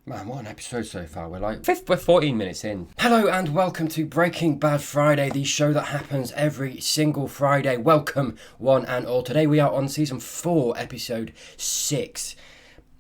Man, what an episode so far. We're 14 minutes in. Hello and welcome to Breaking Bad Friday, the show that happens every single Friday. Welcome, one and all. Today we are on season 4, episode 6.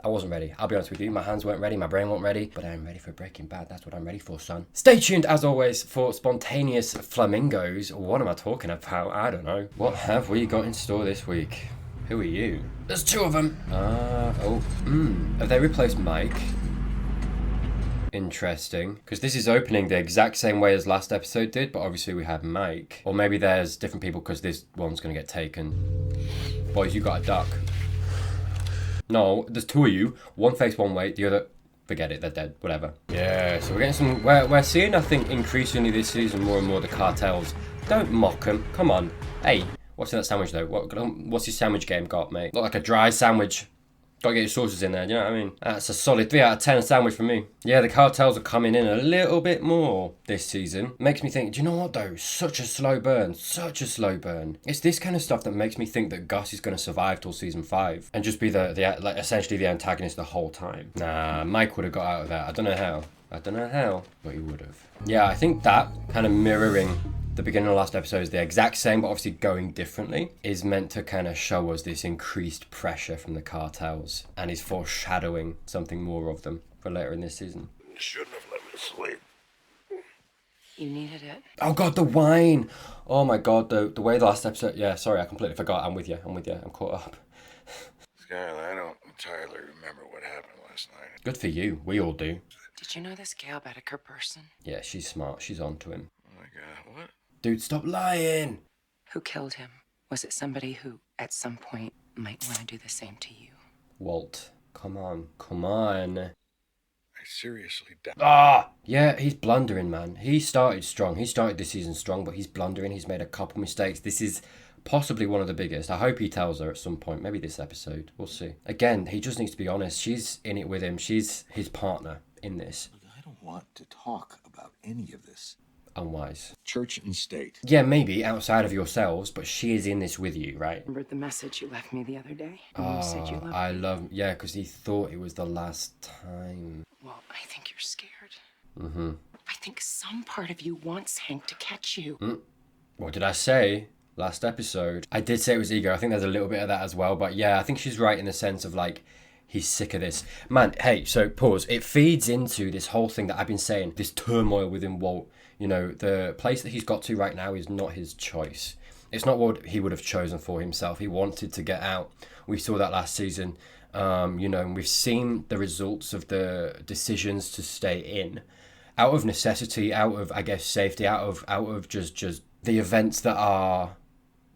I wasn't ready. I'll be honest with you. My hands weren't ready. My brain wasn't ready. But I'm ready for Breaking Bad. That's what I'm ready for, son. Stay tuned, as always, for Spontaneous Flamingos. What am I talking about? I don't know. What have we got in store this week? Who are you? There's 2 of them. Have they replaced Mike? Interesting. Because this is opening the exact same way as last episode did, but obviously we have Mike. Or maybe there's different people because this one's going to get taken. Boys, you got a duck. No, there's 2 of you. One face one way, the other... Forget it, they're dead. Whatever. Yeah, so we're getting some... We're seeing, I think, increasingly this season more and more the cartels. Don't mock them. Come on. Hey, what's in that sandwich, though? What's your sandwich game got, mate? Look like a dry sandwich. Gotta get your sauces in there, you know what I mean? That's a solid 3 out of 10 sandwich for me. Yeah, the cartels are coming in a little bit more this season. Makes me think, do you know what though? Such a slow burn. Such a slow burn. It's this kind of stuff that makes me think that Gus is going to survive till season 5 and just be essentially the antagonist the whole time. Nah, Mike would have got out of that. I don't know how, but he would have. Yeah, I think that kind of mirroring the beginning of the last episode is the exact same, but obviously going differently, is meant to kind of show us this increased pressure from the cartels and is foreshadowing something more of them for later in this season. You shouldn't have let me sleep. You needed it. Oh god, the wine! Oh my god, the way the last episode... Yeah, sorry, I completely forgot. I'm with you. I'm caught up. Skylar, I don't entirely remember what happened last night. Good for you. We all do. Did you know this Gail Bedecker person? Yeah, she's smart. She's on to him. Oh my god, what? Dude, stop lying! Who killed him? Was it somebody who, at some point, might want to do the same to you? Walt, come on. I seriously doubt. Ah! Yeah, he's blundering, man. He started strong. He started this season strong, but he's blundering. He's made a couple mistakes. This is possibly one of the biggest. I hope he tells her at some point. Maybe this episode. We'll see. Again, he just needs to be honest. She's in it with him. She's his partner in this. I don't want to talk about any of this. Unwise. Church and state. Yeah, maybe outside of yourselves, but she is in this with you, right? Remember the message you left me the other day? When you said you loved I me? love... Yeah, because he thought it was the last time. Well, I think you're scared. Mm-hmm. I think some part of you wants Hank to catch you. What did I say last episode? I did say it was ego. I think there's a little bit of that as well. But yeah, I think she's right in the sense of like, he's sick of this. Man, hey, so pause. It feeds into this whole thing that I've been saying, this turmoil within Walt. You know, the place that he's got to right now is not his choice. It's not what he would have chosen for himself. He wanted to get out. We saw that last season. You know, and we've seen the results of the decisions to stay in. Out of necessity, out of, I guess, safety, out of just the events that are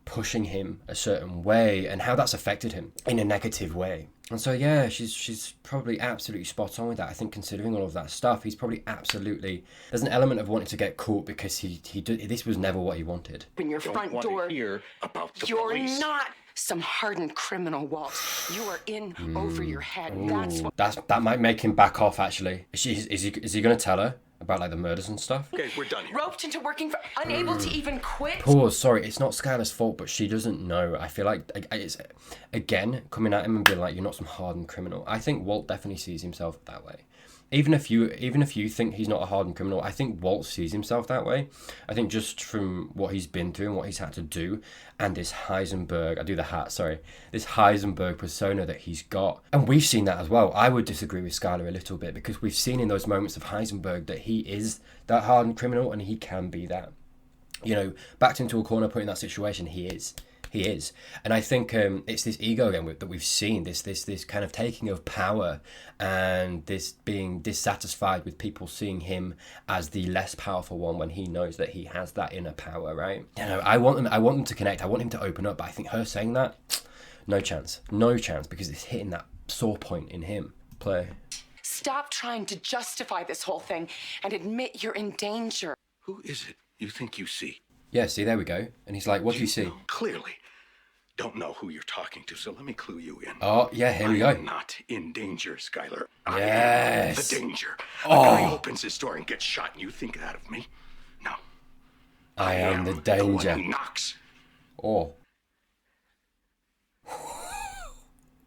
pushing him a certain way and how that's affected him in a negative way. And so, yeah, she's probably absolutely spot on with that. I think considering all of that stuff, he's probably absolutely... There's an element of wanting to get caught because this was never what he wanted. Open your front door. Hear about the You're police. not some hardened criminal, Walt. You are in over your head. That's what... That might make him back off, actually. Is he going to tell her about, like, the murders and stuff? Okay, we're done here. Roped into working for... Unable to even quit. Pause, sorry, it's not Skylar's fault, but she doesn't know. I feel like, it's, again, coming at him and being like, you're not some hardened criminal. I think Walt definitely sees himself that way. Even if you think he's not a hardened criminal, I think Walt sees himself that way. I think just from what he's been through and what he's had to do, and this Heisenberg persona that he's got. And we've seen that as well. I would disagree with Skylar a little bit because we've seen in those moments of Heisenberg that he is that hardened criminal and he can be that. You know, backed into a corner, put in that situation, he is. And I think it's this ego again that we've seen, this kind of taking of power and this being dissatisfied with people seeing him as the less powerful one when he knows that he has that inner power, right? You know, I want them to connect. I want him to open up, but I think her saying that, no chance because it's hitting that sore point in him. Play. Stop trying to justify this whole thing and admit you're in danger. Who is it you think you see? Yeah, see, there we go. And he's like, what do you see? Clearly don't know who you're talking to, so let me clue you in. Oh, yeah, here we go. I'm not in danger, Skylar. Yes. I am the danger. A guy opens his door and gets shot, and you think that of me? No. I am the The danger. one who knocks. Oh.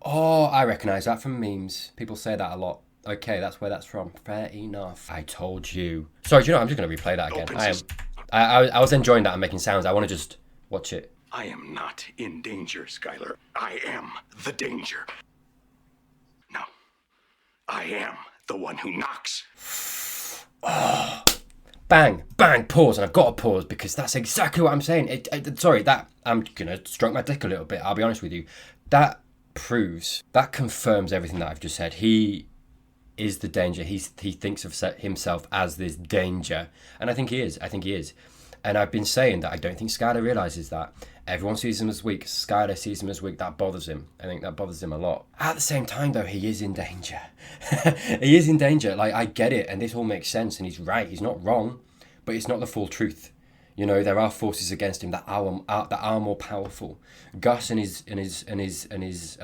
Oh, I recognise that from memes. People say that a lot. Okay, that's where that's from. Fair enough. I told you. Sorry, do you know, I'm just going to replay that again. I was enjoying that and making sounds. I want to just watch it. I am not in danger, Skylar. I am the danger. No. I am the one who knocks. Bang, bang, pause. And I've got to pause because that's exactly what I'm saying. Sorry, that I'm going to stroke my dick a little bit. I'll be honest with you. That confirms everything that I've just said. He is the danger. He thinks of himself as this danger. And I think he is. And I've been saying that I don't think Skylar realises that. Everyone sees him as weak. Skylar sees him as weak. That bothers him. I think that bothers him a lot. At the same time, though, he is in danger. He is in danger. Like, I get it. And this all makes sense. And he's right. He's not wrong. But it's not the full truth. You know, there are forces against him that are more powerful. Gus and his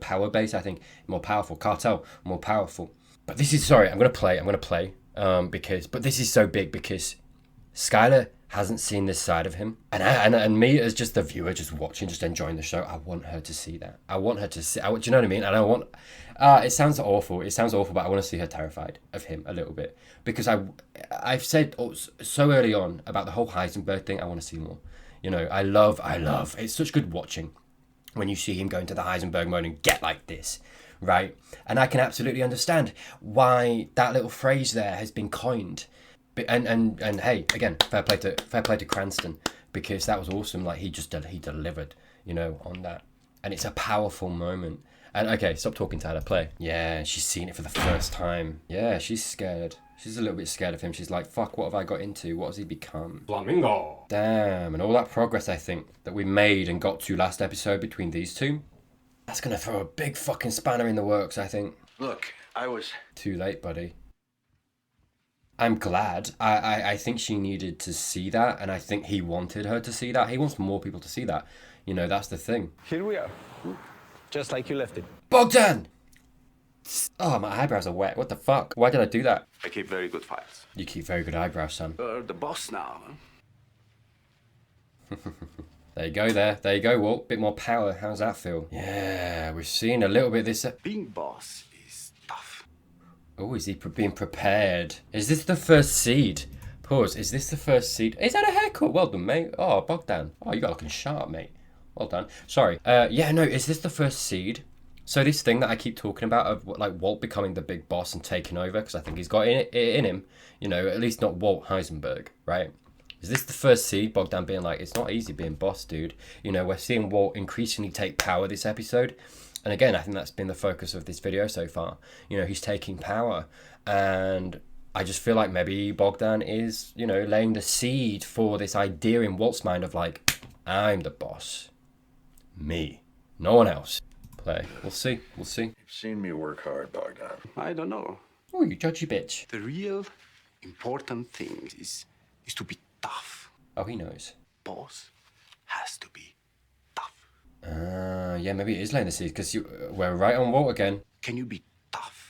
power base, I think, more powerful. Cartel, more powerful. But this is, sorry, I'm going to play. But this is so big because Skylar hasn't seen this side of him. And me as just the viewer, just watching, just enjoying the show, I want her to see that. I want her to see, do you know what I mean? And I want, it sounds awful, but I want to see her terrified of him a little bit. Because I've said so early on about the whole Heisenberg thing, I want to see more. You know, I love, it's such good watching when you see him go into the Heisenberg mode and get like this, right? And I can absolutely understand why that little phrase there has been coined. And hey, again, fair play to Cranston, because that was awesome. Like he delivered, you know, on that, and it's a powerful moment. And okay, stop talking, Tyler. Play. Yeah, she's seen it for the first time. Yeah, she's scared. She's a little bit scared of him. She's like, fuck, what have I got into? What has he become? Flamingo. Damn, and all that progress I think that we made and got to last episode between these two, that's gonna throw a big fucking spanner in the works. I think. Look, I was... Too late, buddy. I'm glad. I think she needed to see that, and I think he wanted her to see that. He wants more people to see that. You know, that's the thing. Here we are. Just like you left it. Bogdan! Oh, my eyebrows are wet. What the fuck? Why did I do that? I keep very good files. You keep very good eyebrows, Sam. You're the boss now, huh? There you go there. There you go, Walt. Bit more power. How's that feel? Yeah, we've seen a little bit this... Being boss is tough. Oh, is he being prepared? Is this the first seed? Pause. Is this the first seed? Is that a haircut? Well done, mate. Oh, Bogdan. Oh, you got looking sharp, mate. Well done. Sorry. Yeah, no, is this the first seed? So this thing that I keep talking about of like Walt becoming the big boss and taking over, because I think he's got it in him, you know, at least not Walt Heisenberg, right? Is this the first seed? Bogdan being like, it's not easy being boss, dude. You know, we're seeing Walt increasingly take power this episode. And again, I think that's been the focus of this video so far. You know, he's taking power. And I just feel like maybe Bogdan is, you know, laying the seed for this idea in Walt's mind of like, I'm the boss. Me. No one else. Play. We'll see. We'll see. You've seen me work hard, Bogdan. I don't know. Oh, you judgy bitch. The real important thing is to be tough. Oh, he knows. Boss has to be tough. Yeah, maybe it is laying the seed, because we're right on Walt again. Can you be tough?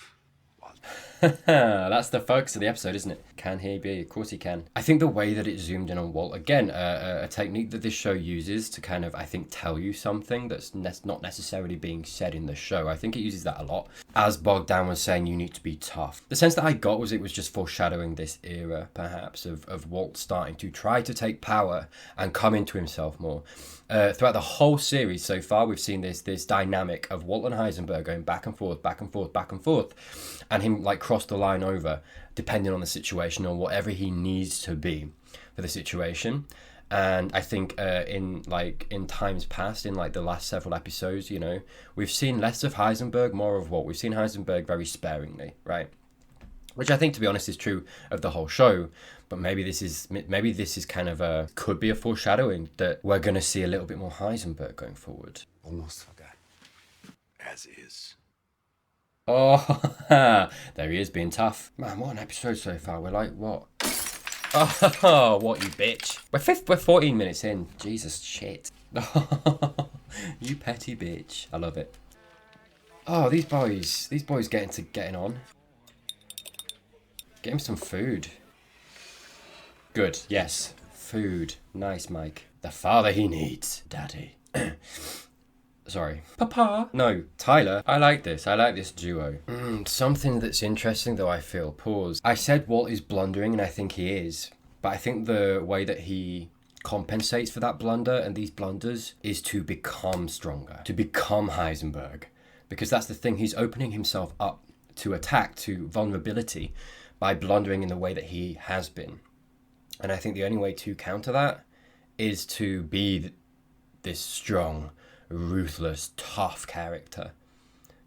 That's the focus of the episode, isn't it? Can he be? Of course he can. I think the way that it zoomed in on Walt, again, a technique that this show uses to kind of, I think, tell you something that's not necessarily being said in the show. I think it uses that a lot. As Bogdan was saying, you need to be tough. The sense that I got was it was just foreshadowing this era, perhaps, of Walt starting to try to take power and come into himself more. Throughout the whole series so far, we've seen this dynamic of Walt and Heisenberg going back and forth, back and forth, back and forth, and him like cross the line over, depending on the situation or whatever he needs to be for the situation. And I think in times past, in like the last several episodes, you know, we've seen less of Heisenberg, more of Walt. We've seen Heisenberg very sparingly, right? Which I think, to be honest, is true of the whole show. But maybe this is kind of could be a foreshadowing that we're going to see a little bit more Heisenberg going forward. Almost forgot. As is. Oh, there he is being tough. Man, what an episode so far. We're like, what? Oh, what, you bitch. We're 14 minutes in. Jesus, shit. You petty bitch. I love it. Oh, these boys getting on. Get him some food. Good, yes. Food. Nice, Mike. The father he needs, Daddy. Sorry. Papa. No, Tyler. I like this. I like this duo. Something that's interesting though, I feel. Pause. I said Walt is blundering, and I think he is. But I think the way that he compensates for that blunder and these blunders is to become stronger, to become Heisenberg. Because that's the thing, he's opening himself up to attack, to vulnerability by blundering in the way that he has been. And I think the only way to counter that is to be this strong, ruthless, tough character.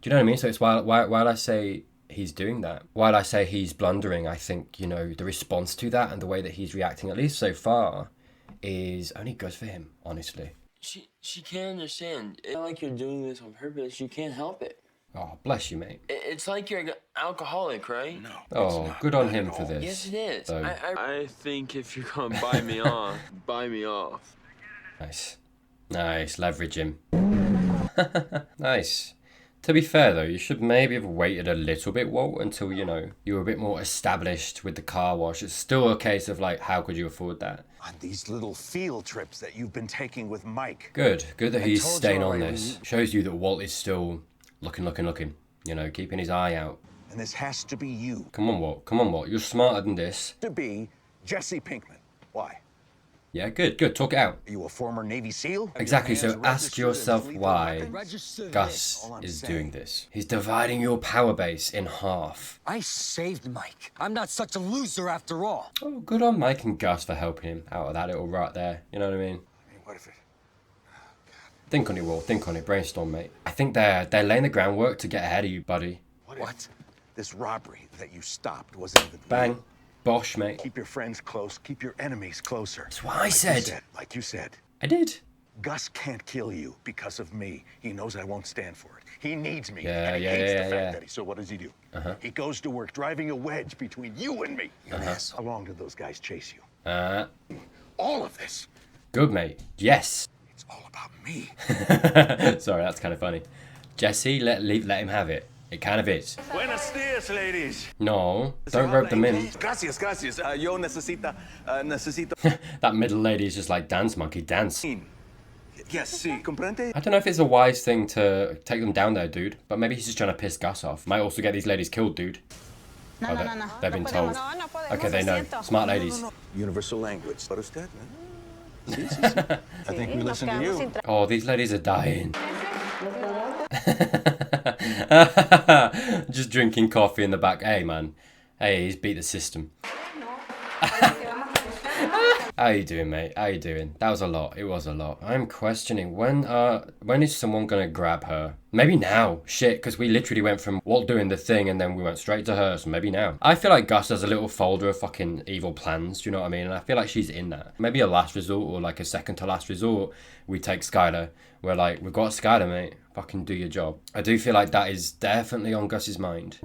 Do you know what I mean? So it's while I say he's doing that, while I say he's blundering, I think, you know, the response to that and the way that he's reacting, at least so far, is only good for him, honestly. She can't understand. It's not like you're doing this on purpose. You can't help it. Oh, bless you, mate. It's like you're an alcoholic, right? No. Oh, good on him for this. Yes, it is. So, I think if you're gonna buy me off, buy me off. Nice, leverage him. Nice. To be fair though, you should maybe have waited a little bit, Walt, until, you know, you were a bit more established with the car wash. It's still a case of like, how could you afford that? On these little field trips that you've been taking with Mike. Good that he's told you staying on already, this. Shows you that Walt is still looking, you know, keeping his eye out. And this has to be you. Come on, Walt, you're smarter than this. To be Jesse Pinkman. Why? Yeah, good, talk it out. Are you a former Navy SEAL? Exactly, so Hands ask registered yourself as lethal why weapons? Gus All I'm is saying- doing this. He's dividing your power base in half. I saved Mike. I'm not such a loser after all. Oh, good on Mike and Gus for helping him out of that little rut there. You know what I mean? I mean, what if it... Think on it, Will. Think on it. Brainstorm, mate. I think they're laying the groundwork to get ahead of you, buddy. What if this robbery that you stopped wasn't even Bang. real? Bosh, mate. Keep your friends close. Keep your enemies closer. That's what I said. Like you said. I did. Gus can't kill you because of me. He knows I won't stand for it. He needs me. Yeah, and he yeah, hates yeah, the fact yeah. that so what does he do? He goes to work driving a wedge between you and me. How long did those guys chase you? All of this. Good, mate. Yes. It's all about me. Sorry, that's kind of funny. Jesse, let him have it. It kind of is. Buenos dias, ladies. No, don't rope them in. Gracias. Yo necesito. That middle lady is just like, dance, monkey, dance. Yes, sí. Comprende? I don't know if it's a wise thing to take them down there, dude. But maybe he's just trying to piss Gus off. Might also get these ladies killed, dude. They've been told. Okay, they know. Smart ladies. Universal language. Para usted, I think we listen to you. Oh, these ladies are dying. Just drinking coffee in the back. Hey, man. Hey, he's beat the system. How you doing, mate? How you doing? That was a lot. It was a lot. I'm questioning when is someone gonna grab her? Maybe now. Shit, because we literally went from Walt doing the thing and then we went straight to her, so maybe now. I feel like Gus has a little folder of fucking evil plans, do you know what I mean? And I feel like she's in that. Maybe a last resort or like a second to last resort, we take Skylar. We're like, we've got Skylar, mate. Fucking do your job. I do feel like that is definitely on Gus's mind.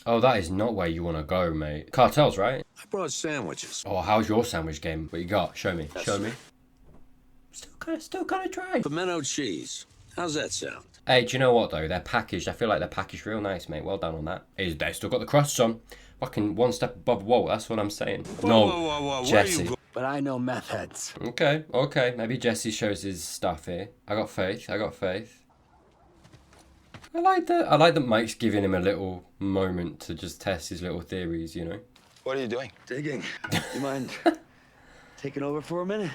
Oh, that is not where you want to go, mate. Cartels, right? I brought sandwiches. Oh, how's your sandwich game? What you got? Show me. Show me. Still kind of dry. Pimento cheese. How's that sound? Hey, do you know what though? They're packaged. I feel like they're packaged real nice, mate. Well done on that. They still got the crusts on. Fucking one step above Walt. That's what I'm saying. No, Jesse. But I know meth heads. Okay. Maybe Jesse shows his stuff here. I got faith. I like that Mike's giving him a little moment to just test his little theories, you know? What are you doing? Digging. You mind taking over for a minute?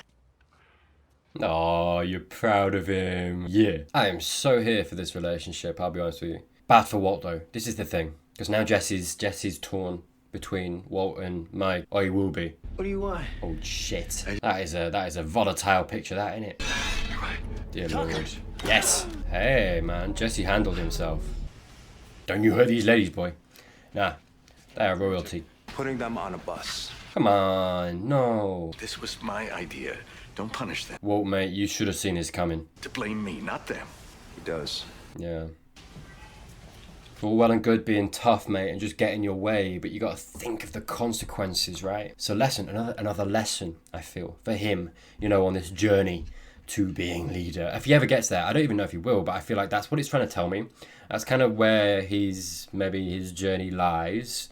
Oh, you're proud of him. Yeah. I am so here for this relationship, I'll be honest with you. Bad for Walt, though. This is the thing. Because now Jesse's torn between Walt and Mike. Or he will be. What do you want? Oh, shit. That is a volatile picture, that, isn't it? Dear Lord. Yes. Hey, man. Jesse handled himself. Don't you hurt these ladies, boy. Nah. They are royalty. Putting them on a bus. Come on. No. This was my idea. Don't punish them. Walt, mate, you should have seen this coming. To blame me, not them. He does. Yeah. It's all well and good being tough, mate, and just getting your way, but you got to think of the consequences, right? So another lesson, I feel, for him, you know, on this journey to being leader. If he ever gets there, I don't even know if he will, but I feel like that's what he's trying to tell me. That's kind of where maybe his journey lies.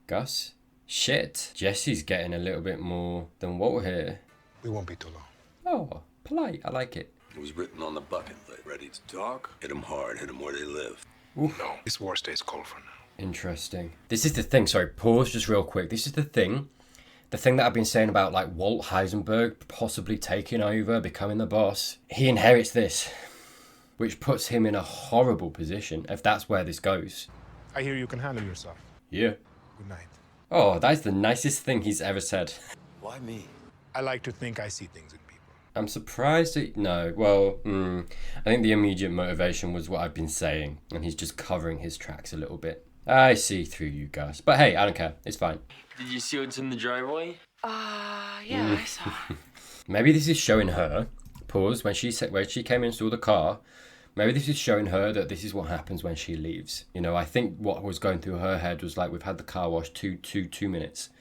Gus? Shit. Jesse's getting a little bit more than Walt here. We won't be too long. Oh, polite. I like it. It was written on the bucket list. Ready to talk? Hit 'em hard. Hit 'em where they live. No, this war stays cold for now. Interesting. This is the thing. Sorry, pause just real quick. This is the thing. The thing that I've been saying about like Walt Heisenberg possibly taking over, becoming the boss. He inherits this, which puts him in a horrible position if that's where this goes. I hear you can handle yourself. Yeah. Good night. Oh, that's the nicest thing he's ever said. Why me? I like to think I see things in people. I'm surprised that, no, well, I think the immediate motivation was what I've been saying, and he's just covering his tracks a little bit. I see through you guys. But hey, I don't care. It's fine. Did you see what's in the driveway? Yeah, I saw. Maybe this is showing her, pause, when she came and saw the car, maybe this is showing her that this is what happens when she leaves. You know, I think what was going through her head was like, we've had the car wash two minutes.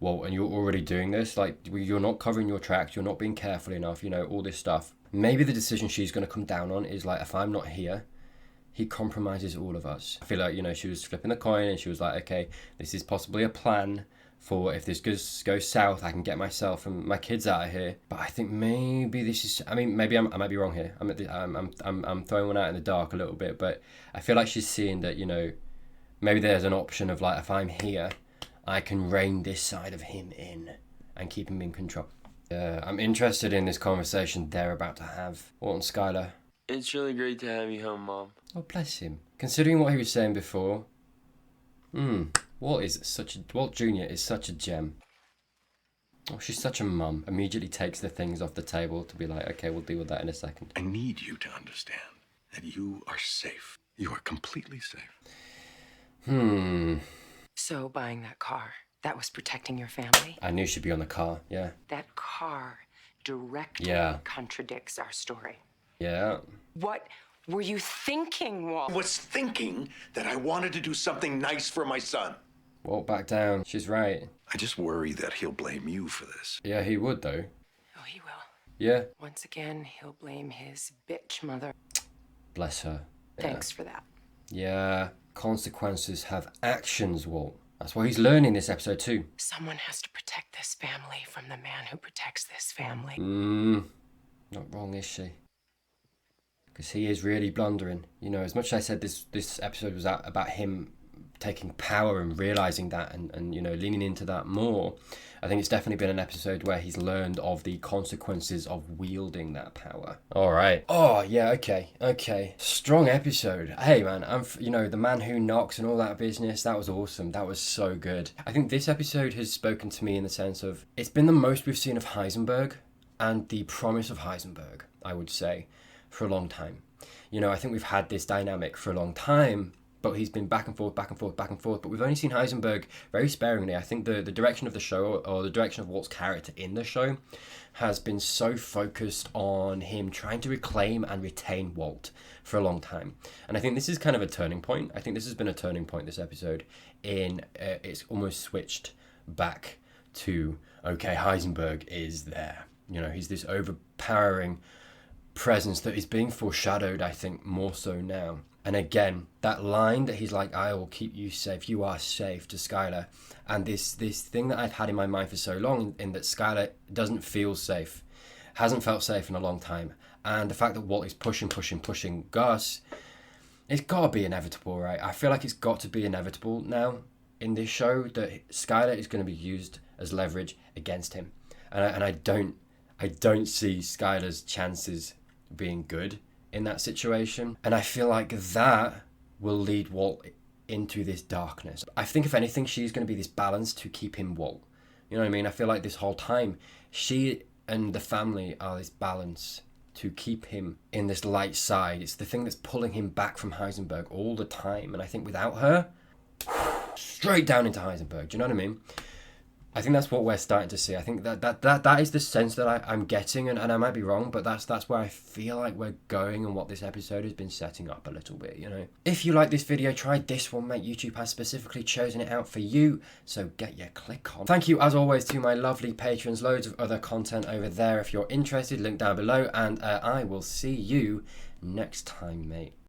Well, and you're already doing this, like, you're not covering your tracks, you're not being careful enough, you know, all this stuff. Maybe the decision she's going to come down on is like, if I'm not here, he compromises all of us. I feel like, you know, she was flipping the coin and she was like, okay, this is possibly a plan for if this goes south, I can get myself and my kids out of here. But I think maybe this is, I mean, maybe I might be wrong here. I'm throwing one out in the dark a little bit, but I feel like she's seeing that, you know, maybe there's an option of like, if I'm here, I can rein this side of him in and keep him in control. I'm interested in this conversation they're about to have. Walt and Skylar. It's really great to have you home, Mom. Oh, bless him. Considering what he was saying before, Walt Jr. is such a gem. Oh, she's such a mum. Immediately takes the things off the table to be like, okay, we'll deal with that in a second. I need you to understand that you are safe. You are completely safe. So buying that car, that was protecting your family? I knew she'd be on the car, yeah. That car directly contradicts our story. Yeah. What were you thinking, Walt? I was thinking that I wanted to do something nice for my son. Walt, back down. She's right. I just worry that he'll blame you for this. Yeah, he would, though. Oh, he will. Yeah. Once again, he'll blame his bitch mother. Bless her. Yeah. Thanks for that. Yeah. Consequences have actions, Walt. That's what he's learning this episode too. Someone has to protect this family from the man who protects this family. Not wrong, is she? Because he is really blundering. You know, as much as I said this episode was about him taking power and realizing that and you know, leaning into that more, I think it's definitely been an episode where he's learned of the consequences of wielding that power. All right. Oh, yeah, okay. Strong episode. Hey, man, you know, the man who knocks and all that business, that was awesome. That was so good. I think this episode has spoken to me in the sense of, it's been the most we've seen of Heisenberg and the promise of Heisenberg, I would say, for a long time. You know, I think we've had this dynamic for a long time, but he's been back and forth, but we've only seen Heisenberg very sparingly. I think the direction of the show, or the direction of Walt's character in the show, has been so focused on him trying to reclaim and retain Walt for a long time. And I think this is kind of a turning point. I think this has been a turning point, this episode, in it's almost switched back to, okay, Heisenberg is there. You know, he's this overpowering presence that is being foreshadowed, I think, more so now. And again, that line that he's like, I will keep you safe, you are safe, to Skylar. And this thing that I've had in my mind for so long, in that Skylar doesn't feel safe, hasn't felt safe in a long time. And the fact that Walt is pushing Gus, it's got to be inevitable, right? I feel like it's got to be inevitable now in this show that Skylar is going to be used as leverage against him. And I don't see Skylar's chances being good in that situation. And I feel like that will lead Walt into this darkness. I think if anything, she's going to be this balance to keep him Walt. You know what I mean? I feel like this whole time, she and the family are this balance to keep him in this light side. It's the thing that's pulling him back from Heisenberg all the time. And I think without her, straight down into Heisenberg. Do you know what I mean? I think that's what we're starting to see. I think that is the sense that I'm getting, and I might be wrong, but that's where I feel like we're going and what this episode has been setting up a little bit, you know. If you like this video, try this one, mate. YouTube has specifically chosen it out for you, so get your click on. Thank you, as always, to my lovely patrons. Loads of other content over there if you're interested. Link down below, and I will see you next time, mate.